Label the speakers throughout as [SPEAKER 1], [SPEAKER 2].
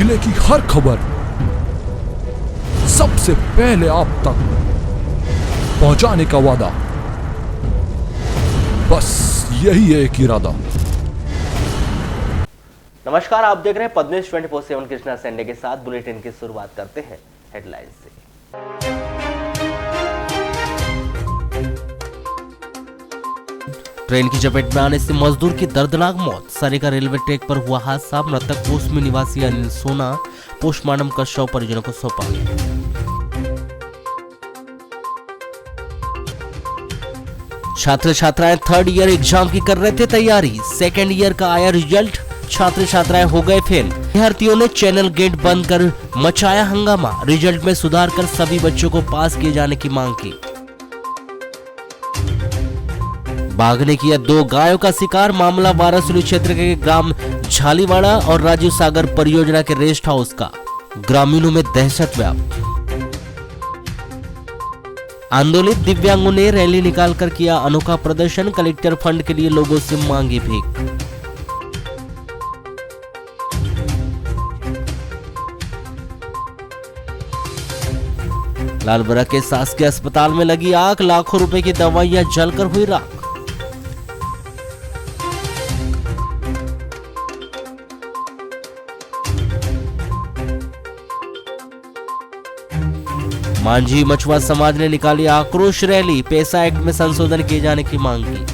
[SPEAKER 1] जिले की हर खबर सबसे पहले आप तक पहुंचाने का वादा, बस यही है एक इरादा।
[SPEAKER 2] नमस्कार, आप देख रहे हैं पद्मेश 24/7 कृष्णा संडे के साथ। बुलेटिन की शुरुआत करते हैं हेडलाइंस से। ट्रेन की चपेट में आने से मजदूर की दर्दनाक मौत। सरेगा रेलवे ट्रैक पर हुआ हादसा। मृतक पोस्ट में निवासी अनिल सोना। पोस्टमार्टम का शव परिजनों को सौंपा। छात्र छात्राएं थर्ड ईयर एग्जाम की कर रहे थे तैयारी। सेकेंड ईयर का आया रिजल्ट, छात्र छात्राएं हो गए फेल। विद्यार्थियों ने चैनल गेट बंद कर मचाया हंगामा। रिजल्ट में सुधार कर सभी बच्चों को पास किए जाने की मांग की। बाघ ने किया 2 गायों का शिकार। मामला वारासुली क्षेत्र के ग्राम झालीवाड़ा और राजीव सागर परियोजना के रेस्ट हाउस का। ग्रामीणों में दहशत व्याप्त। आंदोलित दिव्यांगों ने रैली निकालकर किया अनोखा प्रदर्शन। कलेक्टर फंड के लिए लोगों से मांगी भीख। लालबरा के शासकीय अस्पताल में लगी आग। लाखों रुपए की दवाइयां जलकर हुई राख। मांझी मछुआ समाज ने निकाली आक्रोश रैली। पैसा एक्ट में संशोधन किए जाने की मांग की।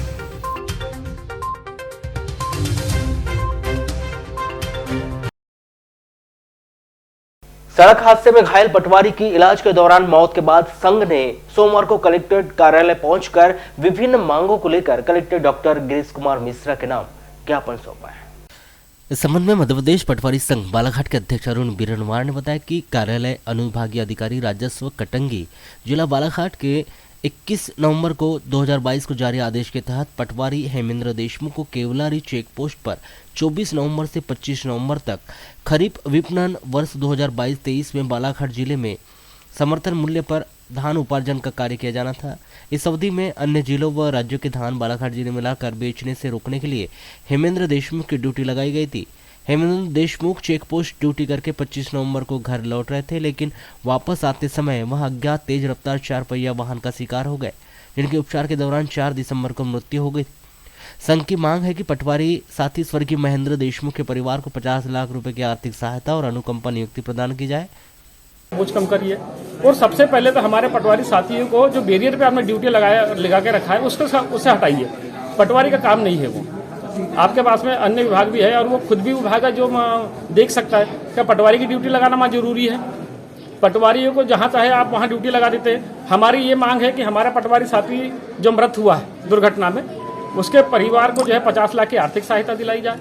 [SPEAKER 2] सड़क हादसे में घायल पटवारी की इलाज के दौरान मौत के बाद संघ ने सोमवार को कलेक्ट्रेट कार्यालय पहुंचकर विभिन्न मांगों को लेकर कलेक्टर डॉक्टर गिरीश कुमार मिश्रा के नाम ज्ञापन सौंपा है। इस संबंध में मध्य प्रदेश पटवारी संघ बालाघाट के अध्यक्ष अरुण बीरनवार ने बताया कि कार्यालय अनुविभागीय अधिकारी राजस्व कटंगी जिला बालाघाट के 21 नवंबर को 2022 को जारी आदेश के तहत पटवारी हेमेंद्र देशमुख को केवलारी चेक पोस्ट पर 24 नवंबर से 25 नवंबर तक खरीफ विपणन वर्ष 2022-23 में बालाघाट जिले में समर्थन मूल्य पर धान उपार्जन का कार्य किया जाना था। इस अवधि में अन्य जिलों व राज्यों के धान बालाघाट जिले में लाकर बेचने से रोकने के लिए हेमेंद्र देशमुख की ड्यूटी लगाई गई थी। Hemendra Deshmukh check post duty करके 25 नवंबर को घर लौट रहे थे, लेकिन वापस आते समय वह अज्ञात तेज रफ्तार 4 पहिया वाहन का शिकार हो गए, जिनके उपचार के दौरान 4 दिसंबर को मृत्यु हो गई। संघ की मांग है कि पटवारी साथी स्वर्गीय महेंद्र देशमुख के परिवार को 50 लाख रुपए की आर्थिक सहायता और अनुकंपा नियुक्ति प्रदान की जाए।
[SPEAKER 3] बोझ कम करिए। और सबसे पहले तो हमारे पटवारी साथियों को जो बैरियर पे आपने ड्यूटी लगा के रखा है उससे हटाइए। पटवारी का काम नहीं है वो। आपके पास में अन्य विभाग भी है और वो खुद भी विभाग है जो देख सकता है क्या पटवारी की ड्यूटी लगाना वहाँ जरूरी है। पटवारियों को जहाँ चाहे आप वहाँ ड्यूटी लगा देते हैं। हमारी ये मांग है कि हमारा पटवारी साथी जो मृत हुआ है दुर्घटना में, उसके परिवार को जो है 50 लाख की आर्थिक सहायता दिलाई जाए।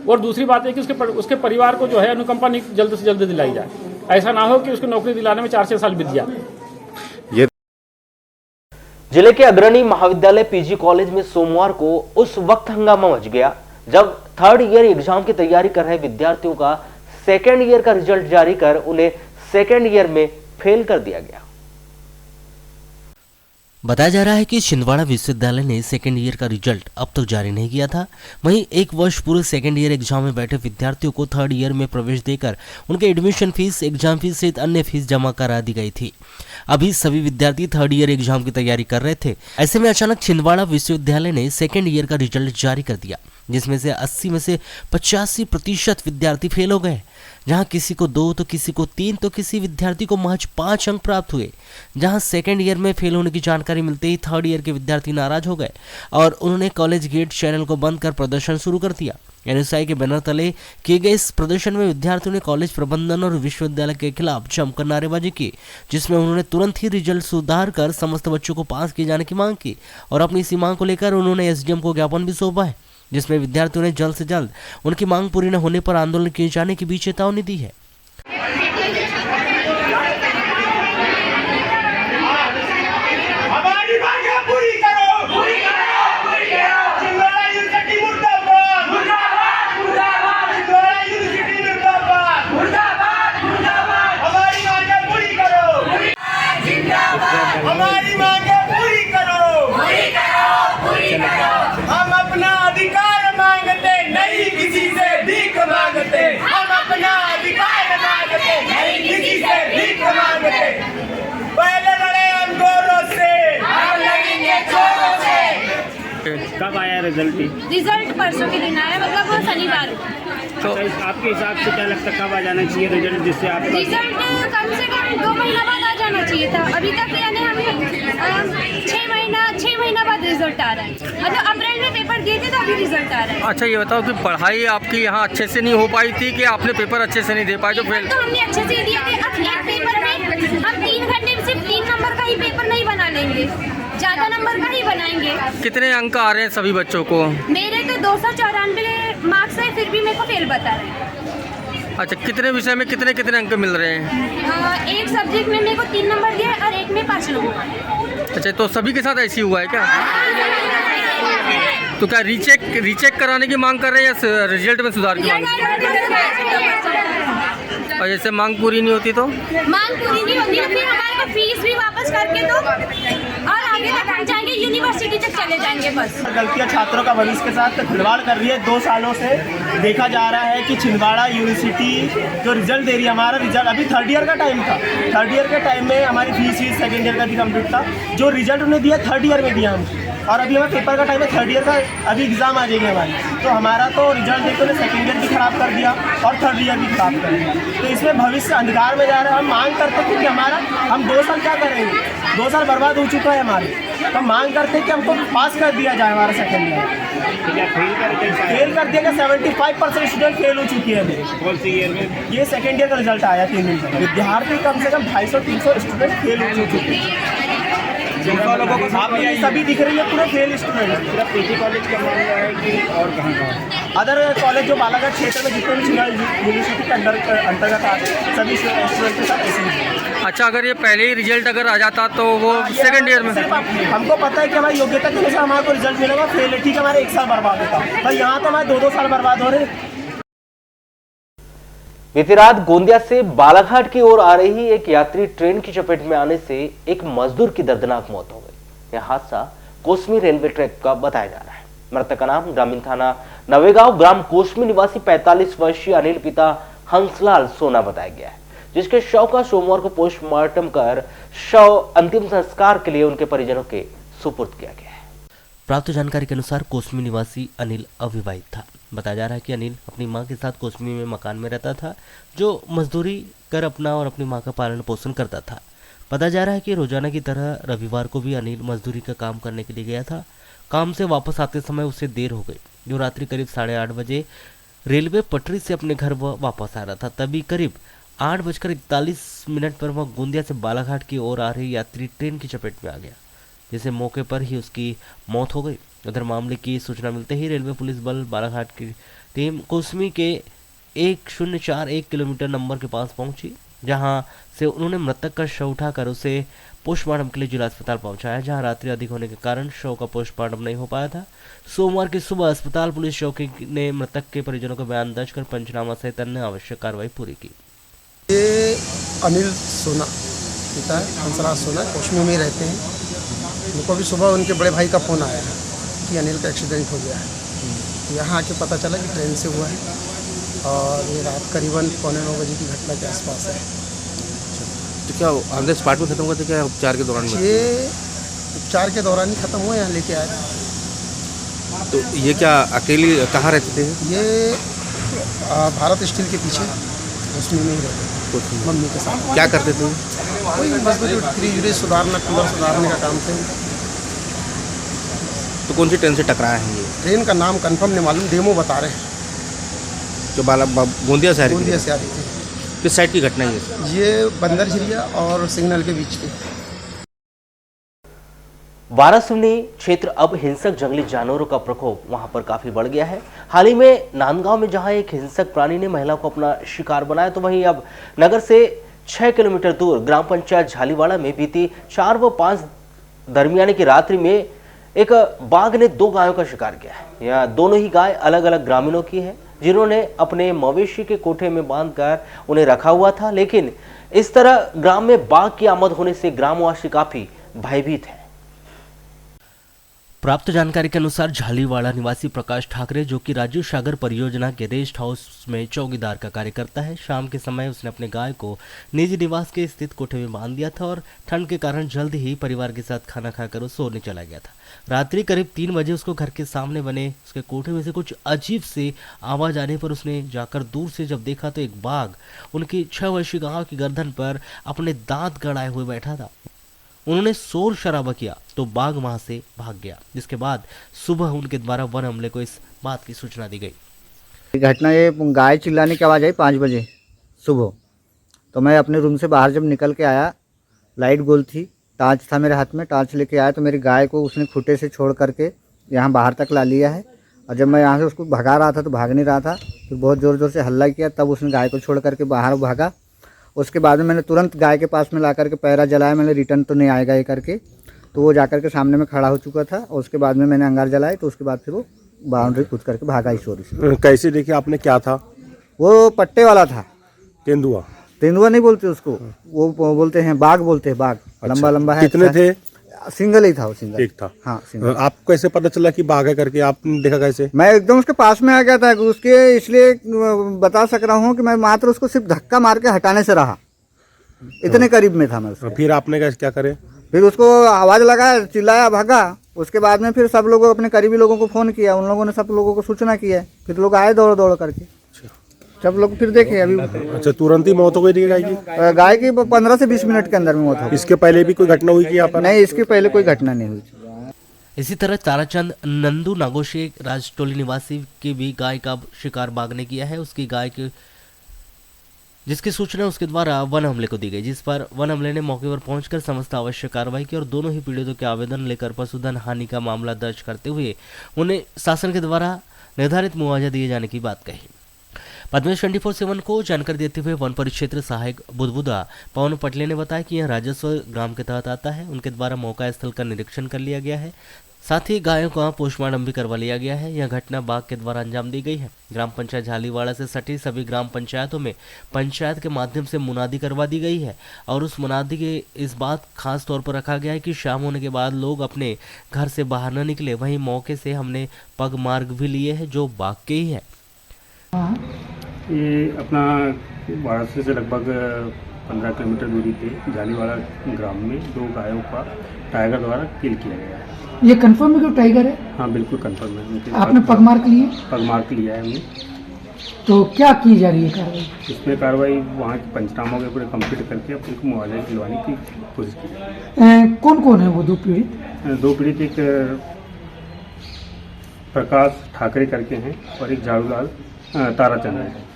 [SPEAKER 3] और दूसरी बात है कि उसके परिवार को जो है अनुकंपा जल्द से जल्द दिलाई जाए। ऐसा ना हो कि उसको नौकरी दिलाने में 4 से 6 साल बीत जाए।
[SPEAKER 2] जिले के अग्रणी महाविद्यालय पीजी कॉलेज में सोमवार को उस वक्त हंगामा मच गया जब थर्ड ईयर एग्जाम की तैयारी कर रहे विद्यार्थियों का सेकेंड ईयर का रिजल्ट जारी कर उन्हें सेकेंड ईयर में फेल कर दिया गया। बताया जा रहा है कि छिंदवाड़ा विश्वविद्यालय ने सेकेंड ईयर का रिजल्ट अब तक जारी नहीं किया था। वहीं 1 वर्ष पूरे सेकेंड ईयर एग्जाम में बैठे विद्यार्थियों को थर्ड ईयर में प्रवेश देकर उनके एडमिशन फीस, एग्जाम फीस सहित अन्य फीस जमा करा दी गई थी। अभी सभी विद्यार्थी थर्ड ईयर एग्जाम की तैयारी कर रहे थे। ऐसे में अचानक छिंदवाड़ा विश्वविद्यालय ने सेकेंड ईयर का रिजल्ट जारी कर दिया, जिसमें से 80 में से 85% विद्यार्थी फेल हो गए। जहां किसी को 2 तो किसी को 3 तो किसी विद्यार्थी को महज 5 अंक प्राप्त हुए। जहां सेकेंड ईयर में फेल होने की जानकारी मिलते ही थर्ड ईयर के विद्यार्थी नाराज हो गए और उन्होंने कॉलेज गेट चैनल को बंद कर प्रदर्शन शुरू कर दिया। एनएसआई के बैनर तले किए गए इस प्रदर्शन में विद्यार्थियों ने कॉलेज प्रबंधन और विश्वविद्यालय के खिलाफ जमकर नारेबाजी की, जिसमें उन्होंने तुरंत ही रिजल्ट सुधार कर समस्त बच्चों को पास किए जाने की मांग की और अपनी इसी मांग को लेकर उन्होंने एसडीएम को ज्ञापन भी सौंपा है, जिसमें विद्यार्थियों ने जल्द से जल्द उनकी मांग पूरी न होने पर आंदोलन किए जाने की भी चेतावनी दी है।
[SPEAKER 4] हमारी मांगे पूरी करो, हम अपना अधिकार मांगते नहीं किसी से भीख मांगते, हम अपना अधिकार
[SPEAKER 5] रिजल्ट की?
[SPEAKER 6] रिजल्ट परसों के दिन आया, मतलब वो शनिवार को।
[SPEAKER 5] तो आपके हिसाब से क्या लगता है कब आ जाना चाहिए रिजल्ट, जिससे आपका
[SPEAKER 6] रिजल्ट कम से कम 2 महीना बाद आ जाना चाहिए था। अभी तक यानी हम 6 महीना बाद रिजल्ट आ रहा है। मतलब अप्रैल में पेपर दिए थे तो अभी रिजल्ट आ रहा है।
[SPEAKER 1] अच्छा ये बताओ कि पढ़ाई आपकी यहाँ अच्छे से नहीं हो पाई थी कि आपने पेपर अच्छे से नहीं दे पाए जो फेल?
[SPEAKER 6] तो हमने अच्छे से दिए थे। अब एक पेपर में हम 3 घंटे में सिर्फ 3 नंबर का ही पेपर नहीं बना लेंगे, ज्यादा नंबर का ही बनाएंगे।
[SPEAKER 1] कितने अंक आ रहे हैं सभी बच्चों को?
[SPEAKER 6] मेरे तो 294 मार्क्स है, फिर भी मेरे को फेल बता रहे हैं।
[SPEAKER 1] अच्छा कितने विषय में कितने कितने अंक मिल रहे हैं?
[SPEAKER 6] एक सब्जेक्ट में मेरे को 3 नंबर दिया और एक में 5 नंबर।
[SPEAKER 1] अच्छा तो सभी के साथ ऐसी हुआ है क्या? तो क्या रीचेक कराने की मांग कर रहे हैं या रिजल्ट में सुधार की मांग? और जैसे मांग पूरी नहीं होती तो?
[SPEAKER 6] मांग पूरी नहीं होती तो फिर हमारे को फीस भी वापस करके दो और आगे तक हम जाएंगे, यूनिवर्सिटी तक चले जाएंगे बस।
[SPEAKER 5] गलतियां छात्रों का भविष्य के साथ खिलवाड़ कर रही है। 2 सालों से देखा जा रहा है कि छिंदवाड़ा यूनिवर्सिटी जो रिजल्ट दे रही है, हमारा रिजल्ट अभी 3rd ईयर का टाइम था। 3rd ईयर के टाइम में हमारी फीस 2nd ईयर का भी कम्प्लीट था। जो रिजल्ट उन्हें दिया 3rd ईयर में दिया हम, और अभी हमें पेपर का टाइम है 3rd ईयर का, अभी एग्जाम आ जाएगी हमारी। तो हमारा तो रिजल्ट देखकर उन्हें 2nd ईयर भी खराब कर दिया और 3rd ईयर भी खराब कर दिया। तो इसमें भविष्य अंधकार में जा रहा है। हम मांग करते हैं कि हमारा हम 2 साल क्या करेंगे, 2 साल बर्बाद हो चुका है हमारे। तो हम मांग करते हैं कि हमको पास कर दिया जाए हमारा 2nd ईयर। फेल कर दिया गया। 75% स्टूडेंट फेल हो चुकी है मेरे।
[SPEAKER 7] कौन सी ईयर में?
[SPEAKER 5] ये 2nd ईयर का रिजल्ट आया 3 दिन पहले। विद्यार्थी कम से कम 250-300 स्टूडेंट फेल हो चुके हैं। आप ये सभी दिख रही है पूरे फेल स्टूडेंट।
[SPEAKER 7] सिर्फ पीजी कॉलेज का मामला है कि और कहाँ?
[SPEAKER 5] अदर कॉलेज जो बालाघाट क्षेत्र में जितने भी यूनिवर्सिटी के अंतर्गत आते हैं सभी स्टूडेंट के साथ ऐसे ही।
[SPEAKER 1] अच्छा अगर ये पहले ही रिजल्ट अगर आ जाता तो वो 2nd ईयर में?
[SPEAKER 5] सिर्फ हमको पता है कि हमारी योग्यता के अनुसार हमारे को रिजल्ट मिलेगा। फेल ठीक है, हमारे 1 साल बर्बाद होता है, पर यहाँ तो हमारे 2-2 साल बर्बाद हो रहे हैं।
[SPEAKER 2] बीती रात गोंदिया से बालाघाट की ओर आ रही एक यात्री ट्रेन की चपेट में आने से एक मजदूर की दर्दनाक मौत हो गई। यह हादसा कोसमी रेलवे ट्रैक का बताया जा रहा है। मृतक का नाम ग्रामीण थाना नवेगांव ग्राम कोसमी निवासी 45 वर्षीय अनिल पिता हंसलाल सोना बताया गया है, जिसके शव का सोमवार को पोस्टमार्टम कर शव अंतिम संस्कार के लिए उनके परिजनों के सुपुर्द किया गया है। प्राप्त जानकारी के अनुसार कोसमी निवासी अनिल अविवाहित था। बताया जा रहा है कि अनिल अपनी मां के साथ कोसमी में मकान में रहता था, जो मजदूरी कर अपना और अपनी मां का पालन पोषण करता था। बताया जा रहा है कि रोजाना की तरह रविवार को भी अनिल मजदूरी का काम करने के लिए गया था। काम से वापस आते समय उसे देर हो गई, जो रात्रि करीब 8:30 बजे रेलवे पटरी से अपने घर वापस आ रहा था। तभी करीब 8:41 पर वह गोंदिया से बालाघाट की ओर आ रही यात्री ट्रेन की चपेट में आ गया, जिसे मौके पर ही उसकी मौत हो गई। उधर मामले की सूचना मिलते ही रेलवे पुलिस बल बालाघाट की टीम कोसमी के 1041 किलोमीटर नंबर के पास पहुंची, जहां से उन्होंने मृतक का शव उठाकर उसे पोस्टमार्टम के लिए जिला अस्पताल पहुंचाया, जहां रात्रि अधिक होने के कारण शव का पोस्टमार्टम नहीं हो पाया था। सोमवार की सुबह अस्पताल पुलिस चौकी ने मृतक के परिजनों का बयान दर्ज कर पंचनामा सहित अन्य आवश्यक कार्रवाई पूरी की।
[SPEAKER 8] ये अनिल सोना पिता है, हंसराज सोना, कोसमी में ही रहते हैं। उनको भी सुबह उनके बड़े भाई का फ़ोन आया कि अनिल का एक्सीडेंट हो गया है। यहाँ आके पता चला कि ट्रेन से हुआ है और ये रात करीबन 8:45 बजे की घटना के आसपास है।
[SPEAKER 7] तो क्या ऑन द स्पॉट में खत्म हुआ था क्या उपचार के दौरान?
[SPEAKER 8] ये उपचार के दौरान ही ख़त्म हुआ, यहाँ लेके आए।
[SPEAKER 7] तो ये क्या अकेले कहाँ रहते थे?
[SPEAKER 8] ये भारत स्टील के पीछे कोसमी में ही रहते थे मम्मी के साथ।
[SPEAKER 7] क्या करते थे?
[SPEAKER 8] कोई मजदूरी सुधारना, कूलर सुधारने का काम थे।
[SPEAKER 7] तो कौन सी ट्रेन से टकराया है ये?
[SPEAKER 8] ट्रेन का नाम कंफर्म नहीं मालूम, डेमो बता रहे हैं।
[SPEAKER 7] जो गोंदिया से
[SPEAKER 8] गोंदिया से आ रही थी।
[SPEAKER 7] किस साइड की घटना है
[SPEAKER 8] ये बंदर झिरिया और सिग्नल के बीच की।
[SPEAKER 2] वारासिवनी क्षेत्र अब हिंसक जंगली जानवरों का प्रकोप वहां पर काफी बढ़ गया है। हाल ही में नांदगांव में जहां एक हिंसक प्राणी ने महिला को अपना शिकार बनाया, तो वहीं अब नगर से 6 किलोमीटर दूर ग्राम पंचायत झालीवाड़ा में बीती 4 व 5 दरमियानी की रात्रि में एक बाघ ने 2 गायों का शिकार किया है। यह दोनों ही गाय अलग अलग ग्रामीणों की है, जिन्होंने अपने मवेशी के कोठे में बांधकर उन्हें रखा हुआ था। लेकिन इस तरह ग्राम में बाघ की आमद होने से ग्रामवासी काफी भयभीत है। प्राप्त जानकारी के अनुसार झालीवाड़ा निवासी प्रकाश ठाकरे, जो कि राजीव सागर परियोजना के रेस्ट हाउस में चौकीदार का कार्य करता है, शाम के समय उसने अपने गाय को निजी निवास के स्थित कोठे में बांध दिया था और ठंड के कारण जल्द ही परिवार के साथ खाना खाकर वो सोने चला गया था। रात्रि करीब 3 बजे उसको घर के सामने बने उसके कोठे में से कुछ अजीब सी आवाज आने पर उसने जाकर दूर से जब देखा तो एक बाघ उनकी 6 वर्षीय गाय की गर्दन पर अपने दांत गड़ाए हुए बैठा था। उन्होंने शोर शराबा किया तो बाघ वहां से भाग गया, जिसके बाद सुबह उनके द्वारा वन हमले को इस बात की सूचना दी गई।
[SPEAKER 9] घटना ये गाय चिल्लाने की आवाज़ आई 5 बजे सुबह। तो मैं अपने रूम से बाहर जब निकल के आया, लाइट गोल थी, टॉर्च था मेरे हाथ में, टॉर्च लेके आया तो मेरी गाय को उसने खूंटे से छोड़ करके यहाँ बाहर तक ला लिया है। और जब मैं यहाँ से उसको भगा रहा था तो भाग नहीं रहा था, फिर बहुत ज़ोर ज़ोर से हल्ला किया, तब उसने गाय को छोड़ करके बाहर भागा। उसके बाद में मैंने तुरंत गाय के पास में ला करके पैरा जलाया, मैंने रिटर्न तो नहीं आएगा ये करके, तो वो जाकर के सामने में खड़ा हो चुका था। और उसके बाद में मैंने अंगार जलाए तो उसके बाद फिर वो बाउंड्री कूद करके भागा इस ओर से।
[SPEAKER 7] कैसे देखिए आपने, क्या था?
[SPEAKER 9] वो पट्टे वाला था,
[SPEAKER 7] तेंदुआ।
[SPEAKER 9] तेंदुआ नहीं बोलते उसको, वो बोलते हैं बाघ, बोलते हैं बाघ। लंबा लंबा है।
[SPEAKER 7] कितने थे?
[SPEAKER 9] सिंगल ही था वो, सिंगल
[SPEAKER 7] एक था।
[SPEAKER 9] हाँ सिंगल।
[SPEAKER 7] आपको कैसे पता चला कि बाघ है करके, आपने देखा कैसे?
[SPEAKER 9] मैं एकदम उसके पास में आ गया था उसके, इसलिए बता सक रहा हूँ कि मैं मात्र उसको सिर्फ धक्का मार के हटाने से रहा, इतने करीब में था मैं उसके।
[SPEAKER 7] फिर आपने क्या करे?
[SPEAKER 9] फिर उसको आवाज लगाया, चिल्लाया, भागा। उसके बाद में फिर सब लोगों, अपने करीबी लोगों को फोन किया, उन लोगों ने सब लोगों को सूचना किया, फिर लोग आए दौड़ दौड़ करके, सब लोग फिर देखे। अभी
[SPEAKER 7] अच्छा, तुरंत ही मौत हो गई थी गाय की?
[SPEAKER 9] गाय की 15 से 20 मिनट के अंदर में मौत हो गई।
[SPEAKER 7] इसके पहले भी कोई घटना हुई थी यहाँ पर?
[SPEAKER 9] नहीं, इसके पहले कोई घटना नहीं हुई थी।
[SPEAKER 2] इसी तरह ताराचंद नंदू नागोशे राजटोली निवासी की भी गाय का शिकार बाघ ने किया है। उसकी गाय के जिसकी सूचना उसके द्वारा वन हमले को दी गई, जिस पर वन हमले ने मौके पर पहुंचकर समस्त आवश्यक कार्रवाई की और दोनों ही पीड़ितों के आवेदन लेकर पशुधन हानि का मामला दर्ज करते हुए उन्हें शासन के द्वारा निर्धारित मुआवजा दिए जाने की बात कही। पद्मेश 24/7 को जानकारी देते हुए वन परिक्षेत्र सहायक बुदबुदा पवन पटले ने बताया कि यह राजस्व ग्राम के तहत आता है। उनके द्वारा मौका स्थल का निरीक्षण कर लिया गया है, साथ ही गायों का पोस्टमार्टम भी करवा लिया गया है। यह घटना बाघ के द्वारा अंजाम दी गई है। ग्राम पंचायत झालीवाड़ा से सटी सभी ग्राम पंचायतों में पंचायत के माध्यम से मुनादी करवा दी गई है और उस मुनादी के इस बात खास तौर पर रखा गया है कि शाम होने के बाद लोग अपने घर से बाहर न निकले। वहीं मौके से हमने पग मार्ग भी लिए हैं जो बाघ के ही है।
[SPEAKER 3] ये अपना वाराणसी से लगभग 15 किलोमीटर दूरी पे झालीवाड़ा ग्राम में 2 गायों का टाइगर द्वारा किल किया गया है।
[SPEAKER 10] ये कंफर्म है कि टाइगर है?
[SPEAKER 3] हाँ बिल्कुल कंफर्म है।
[SPEAKER 10] आपने पग मार्क लिए?
[SPEAKER 3] पग मार्क लिया है हमने।
[SPEAKER 10] तो क्या की जा रही है कार्रवाई?
[SPEAKER 3] इसमें कार्रवाई वहाँ के पंचनामों के पूरे कंप्लीट करके अपने को मुआवजा दिलवाने की कोशिश की है।
[SPEAKER 10] कौन कौन है वो 2 पीड़ित?
[SPEAKER 3] 2 पीड़ित एक प्रकाश ठाकरे करके हैं और एक झाड़ूलाल ताराचंद है।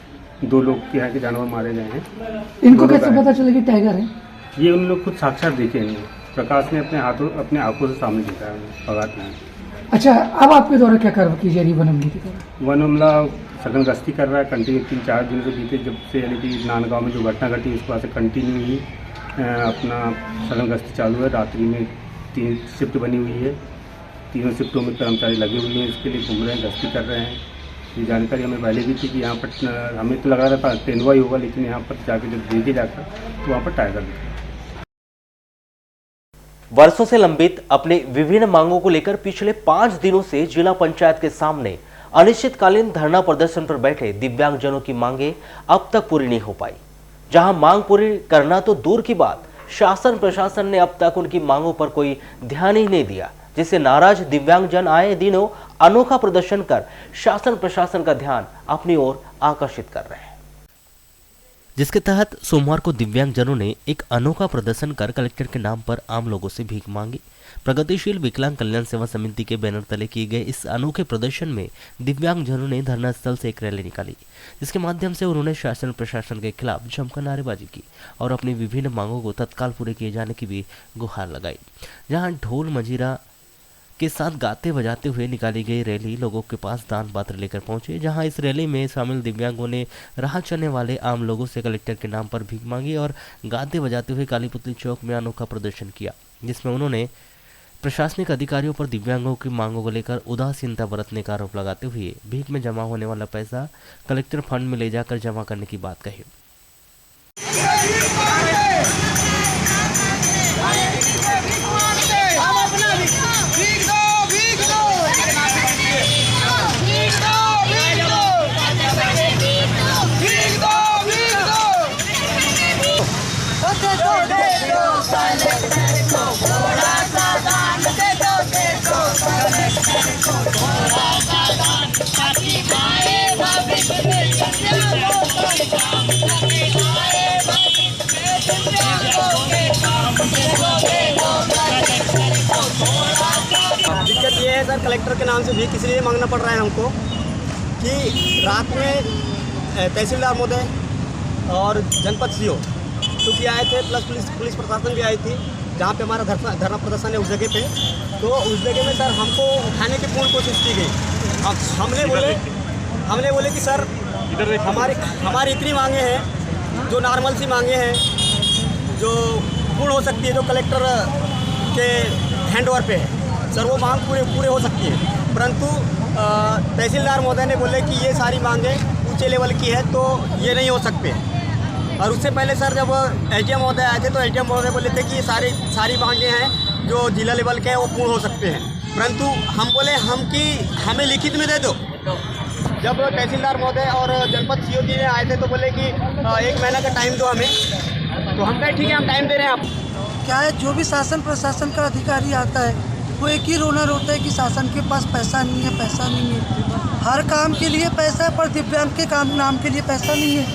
[SPEAKER 3] 2 लोग के यहाँ के जानवर मारे गए हैं।
[SPEAKER 10] इनको कैसे पता चला कि टाइगर है?
[SPEAKER 3] ये उन लोग खुद साक्षात देखे हैं। प्रकाश ने अपने आंखों से सामने देखा है, पगात में।
[SPEAKER 10] अच्छा, अब आपके द्वारा क्या कार्रवाई की जा रही है वन हमले की तरह?
[SPEAKER 3] वन हमला सघन गश्ती कर रहा है कंटिन्यू। 3-4 दिन से बीते जब से, यानी कि नांदगांव में जो घटना घटी उसके बाद से कंटिन्यू ही अपना सघन गश्ती चालू है। रात्रि में 3 शिफ्ट बनी हुई है, तीनों शिफ्टों में कर्मचारी लगे हुए हैं, इसके लिए घूम रहे हैं, गश्ती कर रहे हैं। ये जानकारी हमें पहले भी थी कि यहाँ पर, हमें तो लगा रहा था तेंदुआ ही होगा, लेकिन यहाँ पर जाके जब देखे जाकर तो वहाँ पर टाइगर दिखा।
[SPEAKER 2] वर्षों से लंबित अपनी विभिन्न मांगों को लेकर पिछले 5 दिनों से जिला पंचायत के सामने अनिश्चितकालीन धरना प्रदर्शन पर बैठे दिव्यांगजनों की मांगे अब तक पूरी नहीं हो पाई। जहां मांग पूरी करना तो दूर की बात, शासन प्रशासन ने अब तक उनकी मांगों पर कोई ध्यान ही नहीं दिया, जिससे नाराज दिव्यांगजन आए दिनों अनोखा प्रदर्शन कर शासन प्रशासन का ध्यान अपनी ओर आकर्षित कर रहे हैं। जिसके तहत सोमवार को दिव्यांगजनों ने एक अनोखा प्रदर्शन कर कलेक्टर के नाम पर आम लोगों से भीख मांगी। प्रगतिशील विकलांग कल्याण सेवा समिति के बैनर तले किए गए इस अनोखे प्रदर्शन में दिव्यांगजनों ने धरना स्थल से एक रैली निकाली, जिसके माध्यम से उन्होंने शासन प्रशासन के खिलाफ जमकर नारेबाजी की और अपनी विभिन्न मांगों को तत्काल पूरे किए जाने की भी गुहार लगाई। जहां ढोल मजीरा के साथ गाते बजाते हुए निकाली गई रैली लोगों के पास दान पात्र लेकर पहुंचे। जहां इस रैली में शामिल दिव्यांगों ने राह चलने वाले आम लोगों से कलेक्टर के नाम पर भीख मांगी और गाते बजाते हुए काली पुतली चौक में अनोखा प्रदर्शन किया, जिसमें उन्होंने प्रशासनिक अधिकारियों पर दिव्यांगों की मांगों को लेकर उदासीनता बरतने का आरोप लगाते हुए भीख में जमा होने वाला पैसा कलेक्टर फंड में ले जाकर जमा करने की बात कही।
[SPEAKER 4] हम अपना भीख दो, भीख
[SPEAKER 5] कलेक्टर के नाम से भीख इसलिए मांगना पड़ रहा है हमको कि रात में तहसीलदार महोदय और जनपद सीओ क्योंकि आए थे, प्लस पुलिस प्रशासन भी आई थी जहाँ पे हमारा धरना प्रदर्शन है उस जगह पे। तो उस जगह में सर हमको उठाने की पूर्ण कोशिश की गई। हमने बोले कि सर हमारी इतनी मांगे हैं जो नॉर्मल सी मांगे हैं जो पूर्ण हो सकती है, जो कलेक्टर के हैंड ओवर पे है सर, वो मांग पूरे हो सकती है। परंतु तहसीलदार महोदय ने बोले कि ये सारी मांगे ऊंचे लेवल की है तो ये नहीं हो सकते। और उससे पहले सर जब एसडीएम महोदय आए थे तो एसडीएम महोदय बोले थे कि ये सारी मांगे हैं जो जिला लेवल के हैं वो पूर्ण हो सकते हैं। परंतु हम बोले हमें लिखित में दे दो। जब तहसीलदार महोदय और जनपद सीओ जी ने आए थे तो बोले कि 1 महीना का टाइम दो हमें, तो हम कहे ठीक है हम टाइम दे रहे हैं आप।
[SPEAKER 10] क्या है, जो भी शासन प्रशासन का अधिकारी आता है वो एक ही रोना रोता है कि शासन के पास पैसा नहीं है। हर काम के लिए पैसा है पर दिव्यांग के नाम के लिए पैसा नहीं है।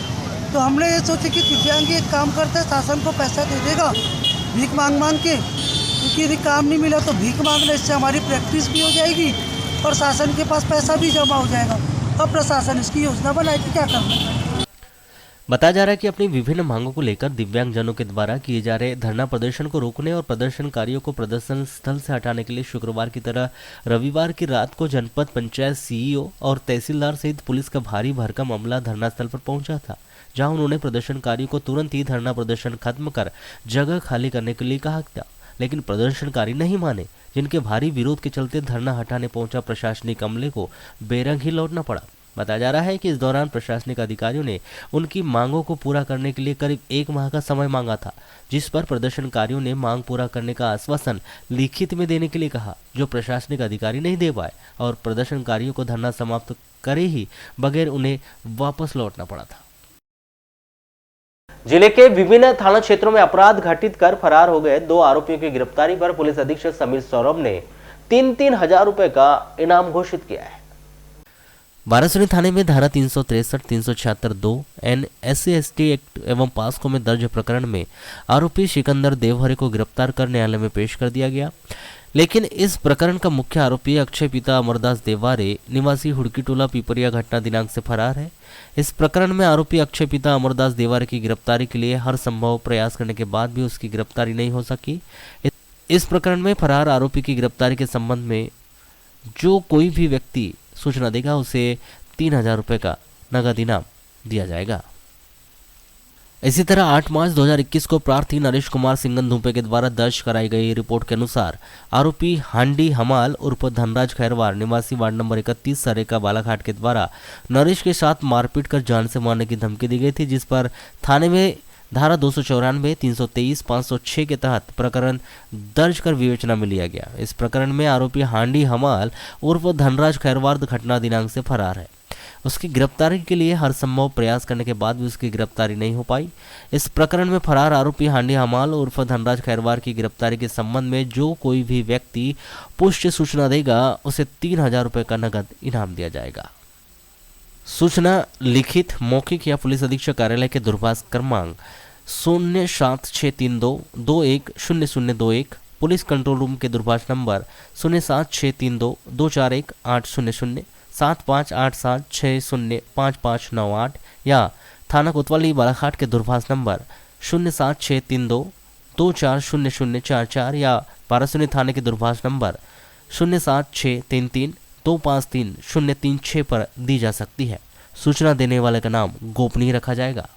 [SPEAKER 10] तो हमने ये सोचे कि दिव्यांग एक काम करता है, शासन को पैसा दे देगा भीख मांग के, क्योंकि यदि काम नहीं मिला तो भीख मांगना, इससे हमारी प्रैक्टिस भी हो जाएगी और शासन के पास पैसा भी जमा हो जाएगा। अब प्रशासन इसकी योजना बनाए कि क्या करना है।
[SPEAKER 2] बताया जा रहा है कि अपनी विभिन्न मांगों को लेकर दिव्यांगजनों के द्वारा किए जा रहे धरना प्रदर्शन को रोकने और प्रदर्शनकारियों को प्रदर्शन स्थल से हटाने के लिए शुक्रवार की तरह रविवार की रात को जनपद पंचायत सीईओ और तहसीलदार सहित पुलिस का भारी भरकम अमला धरना स्थल पर पहुंचा था, जहां उन्होंने प्रदर्शनकारियों को तुरंत ही धरना प्रदर्शन खत्म कर जगह खाली करने के लिए कहा था, लेकिन प्रदर्शनकारी नहीं माने, जिनके भारी विरोध के चलते धरना हटाने पहुंचा प्रशासनिक अमले को बेरंग ही लौटना पड़ा। बताया जा रहा है कि इस दौरान प्रशासनिक अधिकारियों ने उनकी मांगों को पूरा करने के लिए करीब 1 माह का समय मांगा था, जिस पर प्रदर्शनकारियों ने मांग पूरा करने का आश्वासन लिखित में देने के लिए कहा, जो प्रशासनिक अधिकारी नहीं दे पाए और प्रदर्शनकारियों को धरना समाप्त करे ही बगैर उन्हें वापस लौटना पड़ा था। जिले के विभिन्न थाना क्षेत्रों में अपराध घटित कर फरार हो गए 2 आरोपियों की गिरफ्तारी पर पुलिस अधीक्षक समीर सौरभ ने 3-3 हजार रुपए का इनाम घोषित किया है। वाराणसी थाने में धारा 363, 376 2 NSC/ST एक्ट एवं पास्को में दर्ज प्रकरण में आरोपी सिकंदर देवहरे को गिरफ्तार कर न्यायालय में पेश कर दिया गया, लेकिन इस प्रकरण का मुख्य आरोपी अक्षय पिता अमरदास देवारे निवासी हुड़की टोला पिपरिया घटना दिनांक से फरार है। इस प्रकरण में आरोपी अक्षय पिता अमरदास देवारे की गिरफ्तारी के लिए हर संभव प्रयास करने के बाद भी उसकी गिरफ्तारी नहीं हो सकी। इस प्रकरण में फरार आरोपी की गिरफ्तारी के संबंध में जो कोई भी व्यक्ति सूचना देगा उसे 3000 रुपए का नगद इनाम दिया जाएगा। इसी तरह 8 मार्च 2021 को प्रार्थी नरेश कुमार सिंगन धूपे के द्वारा दर्ज कराई गई रिपोर्ट के अनुसार आरोपी हांडी हमाल उर्फ धनराज खैरवार निवासी वार्ड नंबर 31 सरेका बालाघाट के द्वारा नरेश के साथ मारपीट कर जान से मारने की धमकी दी गई थी, जिस पर थाने में धारा 294, 323, 506 के तहत प्रकरण दर्ज कर विवेचना में लिया गया। इस प्रकरण में आरोपी हांडी हमाल उर्फ धनराज खैरवार घटना दिनांक से फरार है। उसकी गिरफ्तारी के लिए हर संभव प्रयास करने के बाद भी उसकी गिरफ्तारी नहीं हो पाई। इस प्रकरण में फरार आरोपी हांडी हमाल उर्फ धनराज खैरवार की गिरफ्तारी के संबंध में जो कोई भी व्यक्ति पुष्टि सूचना देगा उसे 3000 रुपए का नगद इनाम दिया जाएगा। सूचना लिखित, मौखिक या पुलिस अधीक्षक कार्यालय के दूरभाष क्रमांक 07632 210021, पुलिस कंट्रोल रूम के दूरभाष नंबर 07632 241 800 7587605598 या थाना कोतवाली बालाघाट के दूरभाष नंबर 07632 240044 या वाराणसी थाने के दूरभाष नंबर 07633 253 036 पर दी जा सकती है। सूचना देने वाले का नाम गोपनीय रखा जाएगा।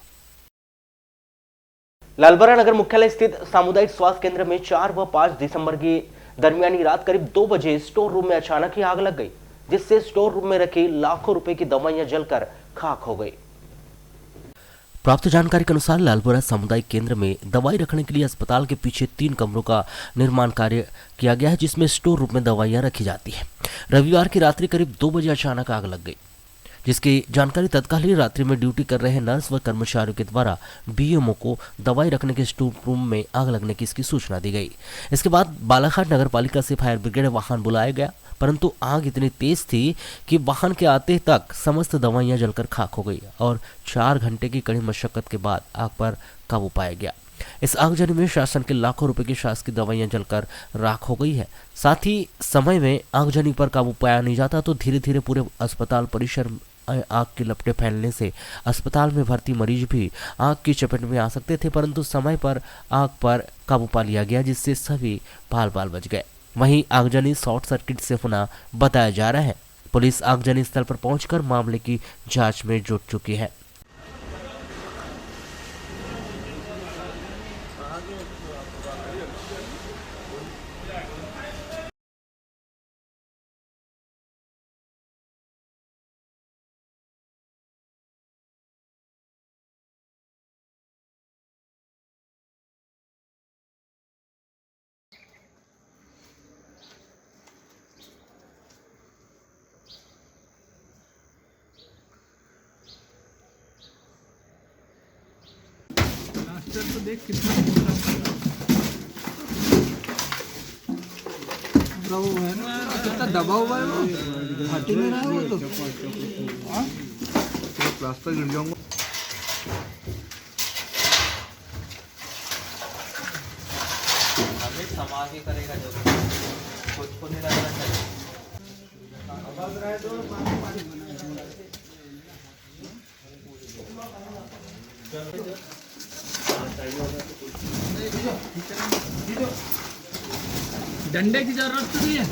[SPEAKER 2] लालबरा नगर मुख्यालय स्थित सामुदायिक स्वास्थ्य केंद्र में 4 व 5 दिसंबर की दरमियानी रात करीब 2 बजे स्टोर रूम में अचानक ही आग लग गई, जिससे स्टोर रूम में रखी लाखों रुपए की दवाइयां जलकर खाक हो गई। प्राप्त जानकारी के अनुसार लालपुरा सामुदायिक केंद्र में दवाई रखने के लिए अस्पताल के पीछे 3 कमरों का निर्माण कार्य किया गया है, जिसमें स्टोर रूम में दवाइयां रखी जाती है। रविवार की रात्रि करीब 2 बजे अचानक आग लग गई, जिसकी जानकारी तत्काल ही रात्रि में ड्यूटी कर रहे नर्स व कर्मचारियों के द्वारा बीएमओ को दवाई रखने के स्टोर रूम में आग लगने की इसकी सूचना दी गई। इसके बाद बालाघाट नगर पालिका से फायर ब्रिगेड वाहन बुलाया गया, परंतु आग इतनी तेज थी कि वाहन के आते तक समस्त दवाइयां जलकर खाक हो गई और 4 घंटे की कड़ी मशक्कत के बाद आग पर काबू पाया गया।
[SPEAKER 11] इस आगजनी में शासन के लाखों रुपए की शासकीय दवाइयां जलकर राख हो गई है। साथ ही समय में आगजनी पर काबू पाया नहीं जाता तो धीरे धीरे पूरे अस्पताल परिसर आग की लपटें फैलने से अस्पताल में भर्ती मरीज भी आग की चपेट में आ सकते थे, परंतु समय पर आग पर काबू पा लिया गया, जिससे सभी बाल बाल बच गए। वहीं आगजनी शॉर्ट सर्किट से होना बताया जा रहा है। पुलिस आगजनी स्थल पर पहुंचकर मामले की जांच में जुट चुकी है।
[SPEAKER 7] दबा हुआ है वो फटी में रहा है वो तो प्लास्टर गिर जाऊंगा।
[SPEAKER 2] समाज ही करेगा जो कुछ को नहीं रहना चाहिए।
[SPEAKER 1] डंडे की जरूरत नहीं है।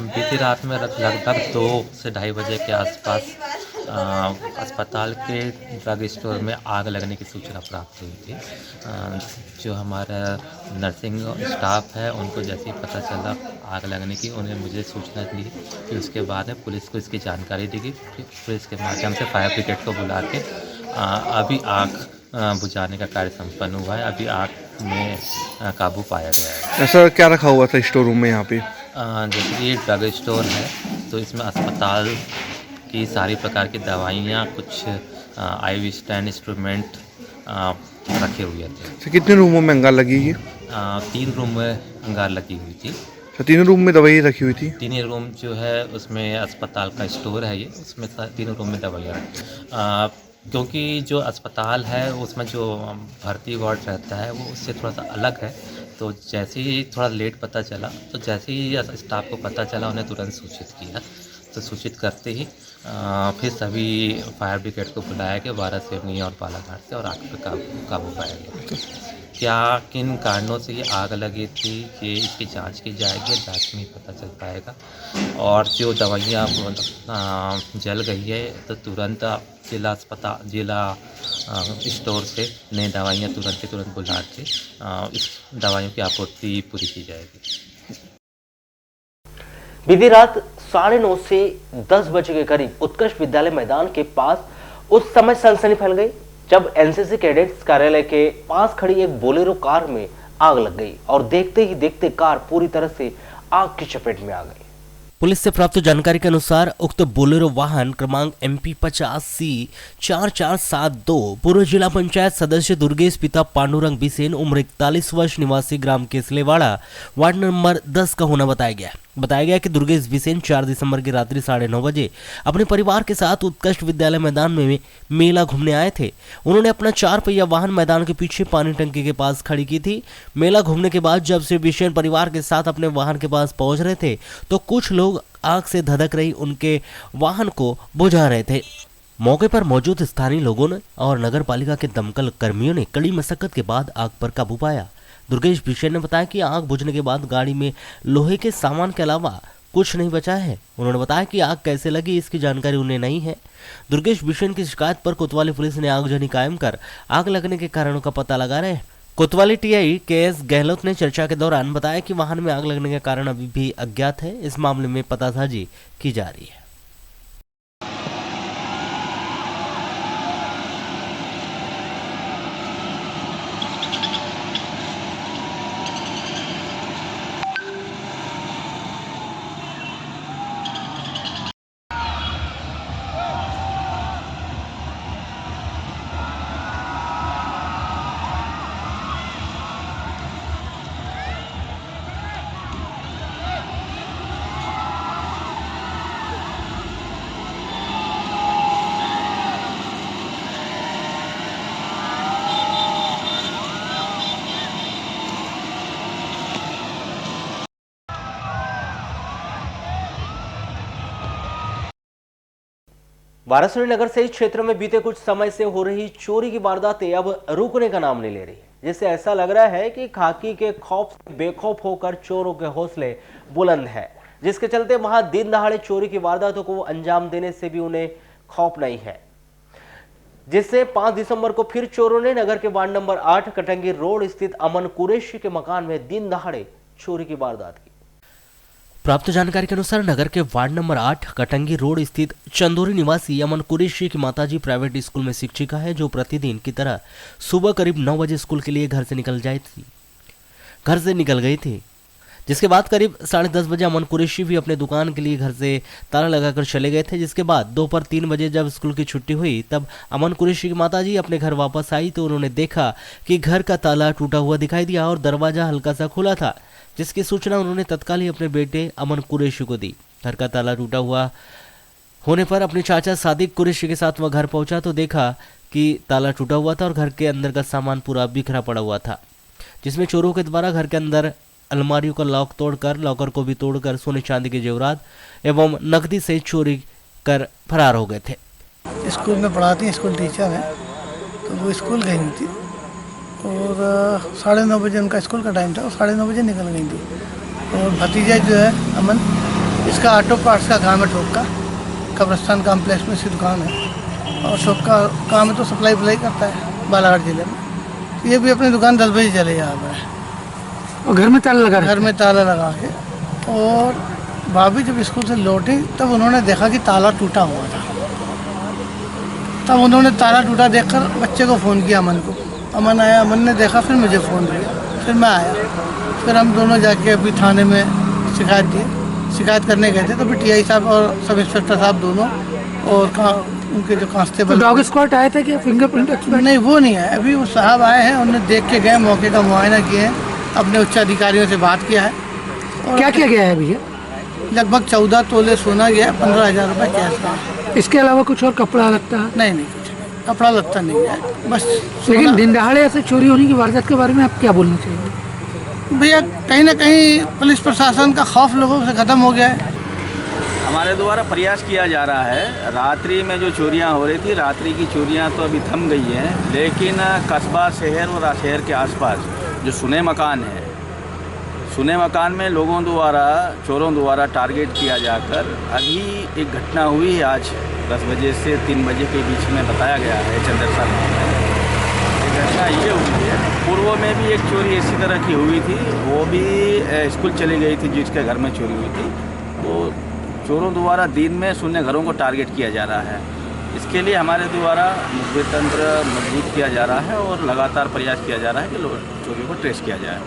[SPEAKER 12] बीती रात में लगभग 2 से 2:30 बजे के आसपास अस्पताल के ड्रग स्टोर में आग लगने की सूचना प्राप्त हुई थी। जो हमारा नर्सिंग स्टाफ है उनको जैसे ही पता चला आग लगने की, उन्हें मुझे सूचना दी कि उसके बाद में पुलिस को इसकी जानकारी दी गई। पुलिस के माध्यम से फायर ब्रिगेड को बुला के अभी आग बुझाने का कार्य संपन्न हुआ है। अभी आग में काबू पाया गया है।
[SPEAKER 7] ऐसा क्या रखा हुआ था स्टोर रूम में यहाँ पे?
[SPEAKER 12] जैसे ये ड्रग स्टोर है तो इसमें अस्पताल की सारी प्रकार की दवाइयाँ, कुछ IV स्टैंड इंस्ट्रूमेंट रखे हुए थे।
[SPEAKER 7] तो कितने रूमों में अंगार लगी है?
[SPEAKER 12] 3 रूम में अंगार लगी हुई थी।
[SPEAKER 7] तो 3 रूम में दवाई रखी हुई थी?
[SPEAKER 12] 3 रूम जो है उसमें अस्पताल का स्टोर है, ये उसमें 3 रूम में दवाइयाँ रखी। क्योंकि जो अस्पताल है उसमें जो भर्ती वार्ड रहता है वो उससे थोड़ा सा अलग है, तो जैसे ही थोड़ा लेट पता चला, तो जैसे ही स्टाफ को पता चला उन्हें तुरंत सूचित किया। तो सूचित करते ही फिर सभी फायर ब्रिगेड को बुलाया गया, 12 सेवनी और बालाघाट से, और आग पर काबू पाया गया। क्या किन कारणों से ये आग लगी थी ये इसकी जांच की जाएगी, जांच में ही पता चल पाएगा। और जो दवाइयाँ जल गई है तो तुरंत जिला स्टोर से नई दवाइयाँ तुरंत के तुरंत बुला के इस दवाइयों की आपूर्ति पूरी की जाएगी।
[SPEAKER 2] बीती रात 9:30 से 10 बजे के करीब उत्कृष्ट विद्यालय मैदान के पास उस समय सनसनी फैल गई जब एनसीसी कैडेट्स कार्यालय के पास खड़ी एक बोलेरो कार में आग लग गई और देखते ही देखते कार पूरी तरह से आग की चपेट में आ गई।
[SPEAKER 11] पुलिस से प्राप्त जानकारी के अनुसार उक्त बोलेरो वाहन क्रमांक MP 50C 4472 पूर्व जिला पंचायत सदस्य दुर्गेश पिता पांडुरंग बिसेन उम्र 41 वर्ष निवासी ग्राम केसलेवाड़ा वार्ड नंबर 10 का होना बताया गया कि दुर्गेश बिसेन 4 दिसंबर की रात्रि 9:30 बजे अपने परिवार के साथ उत्कृष्ट विद्यालय मैदान में मेला घूमने आए थे। उन्होंने अपना 4 पहिया वाहन मैदान के पीछे पानी टंकी के पास खड़ी की थी। मेला घूमने के बाद जब से बिसेन परिवार के साथ अपने वाहन के पास पहुंच रहे थे तो कुछ लोग आग से धधक रही उनके वाहन को बुझा रहे थे। मौके पर मौजूद स्थानीय लोगों ने और नगर पालिका के दमकल कर्मियों ने कड़ी मशक्कत के बाद आग पर काबू पाया। दुर्गेश बिसेन ने बताया कि आग बुझने के बाद गाड़ी में लोहे के सामान के अलावा कुछ नहीं बचा है। उन्होंने बताया कि आग कैसे लगी इसकी जानकारी उन्हें नहीं है। दुर्गेश बिसेन की शिकायत पर कोतवाली पुलिस ने आगजनी कायम कर आग लगने के कारणों का पता लगा रहे हैं। कोतवाली TI KS गहलोत ने चर्चा के दौरान बताया कि वाहन में आग लगने के कारण अभी भी अज्ञात है। इस मामले में पतासाजी की जा रही है।
[SPEAKER 2] वाराणसी नगर से इस क्षेत्र में बीते कुछ समय से हो रही चोरी की वारदातें अब रुकने का नाम नहीं ले रही है, जिससे ऐसा लग रहा है कि खाकी के खौफ से बेखौफ होकर चोरों के हौसले बुलंद है, जिसके चलते वहां दिन दहाड़े चोरी की वारदातों को अंजाम देने से भी उन्हें खौफ नहीं है, जिससे 5 दिसंबर को फिर चोरों ने नगर के वार्ड नंबर 8 कटंगी रोड स्थित अमन कुरैशी के मकान में दिन दहाड़े चोरी की वारदात की।
[SPEAKER 11] प्राप्त जानकारी के अनुसार नगर के वार्ड नंबर 8 कटंगी रोड स्थित चंदोरी निवासी अमन कुरैशी की माताजी प्राइवेट स्कूल में शिक्षिका है, जो प्रतिदिन की तरह सुबह करीब 9 बजे स्कूल के लिए घर से निकल गई थी, जिसके बाद करीब 10:30 बजे अमन कुरैशी भी अपने दुकान के लिए घर से ताला लगाकर चले गए थे, जिसके बाद दोपहर 3 बजे जब स्कूल की छुट्टी हुई तब अमन कुरैशी की माताजी अपने घर वापस आई तो उन्होंने देखा कि घर का ताला टूटा हुआ दिखाई दिया और दरवाजा हल्का सा खुला था, जिसकी सूचना उन्होंने तत्काल ही अपने बेटे अमन कुरैशी को दी। घर का ताला टूटा हुआ होने पर अपने चाचा सादिक कुरैशी के साथ वह घर पहुंचा तो देखा कि ताला टूटा हुआ था और घर के अंदर का सामान पूरा बिखरा पड़ा हुआ था, जिसमें चोरों के द्वारा घर के अंदर अलमारियों का लॉकर को भी तोड़कर सोने चांदी के जेवरात एवं नकदी से चोरी कर फरार हो गए थे।
[SPEAKER 10] स्कूल में पढ़ाती हैं, स्कूल टीचर हैं, तो वो स्कूल गई हुई थी और 9:30 बजे उनका स्कूल का टाइम था और 9:30 बजे निकल गई थी। और भतीजा जो है अमन, इसका ऑटो पार्ट्स का काम है, ठोक का कब्रस्तान कॉम्प्लेक्स में इसकी दुकान है और शॉप का काम है, तो सप्लाई वप्लाई करता है बालाघाट जिले में। ये भी अपनी दुकान 10 बजे चले जा रहा है और घर में ताला लगा के। और भाभी जब स्कूल से लौटी तब उन्होंने देखा कि ताला टूटा हुआ था, तब उन्होंने ताला टूटा देखकर बच्चे को फ़ोन किया, अमन को। अमन आया, अमन ने देखा, फिर मुझे फ़ोन किया, फिर मैं आया, फिर हम दोनों जाके अभी थाने में शिकायत करने गए थे। तो फिर टीआई साहब और सब इंस्पेक्टर साहब दोनों और उनके जो कांस्टेबल,
[SPEAKER 7] डॉग स्क्वाड आए थे क्या? Fingerprint expert?
[SPEAKER 10] नहीं, वो नहीं आए, अभी वो साहब आए हैं, उन्होंने देख के गए, मौके का मुआयना किए हैं, अपने उच्च अधिकारियों से बात किया है। और
[SPEAKER 7] क्या किया गया है भैया?
[SPEAKER 10] लगभग 14 तोले सोना गया, 15,000 रुपये कैश का।
[SPEAKER 7] इसके अलावा कुछ और कपड़ा लगता है?
[SPEAKER 10] नहीं, कुछ नहीं, कपड़ा लगता नहीं है, बस।
[SPEAKER 7] लेकिन दिन दहाड़े ऐसे चोरी होने की वारदात के बारे में आप क्या बोलना चाहिए?
[SPEAKER 10] भैया कहीं ना कहीं पुलिस प्रशासन का खौफ लोगों से ख़त्म हो गया है।
[SPEAKER 5] हमारे द्वारा प्रयास किया जा रहा है, रात्रि में जो चोरियां हो रही थी, रात्रि की चोरियां तो अभी थम गई हैं, लेकिन कस्बा शहर और शहर के आसपास जो सुने मकान है, सुने मकान में लोगों द्वारा, चोरों द्वारा टारगेट किया जाकर अभी एक घटना हुई है। आज 10 बजे से 3 बजे के बीच में बताया गया है चंद्रसा में। एक घटना ये हुई है, पूर्व में भी एक चोरी इसी तरह की हुई थी, वो भी स्कूल चली गई थी जिसके घर में चोरी हुई थी। तो चोरों द्वारा दिन में सुने घरों को टारगेट किया जा रहा है। इसके लिए हमारे द्वारा मुखबिर तंत्र मजबूत किया जा रहा है और लगातार प्रयास किया जा रहा है कि चोरी को ट्रेस किया जाए।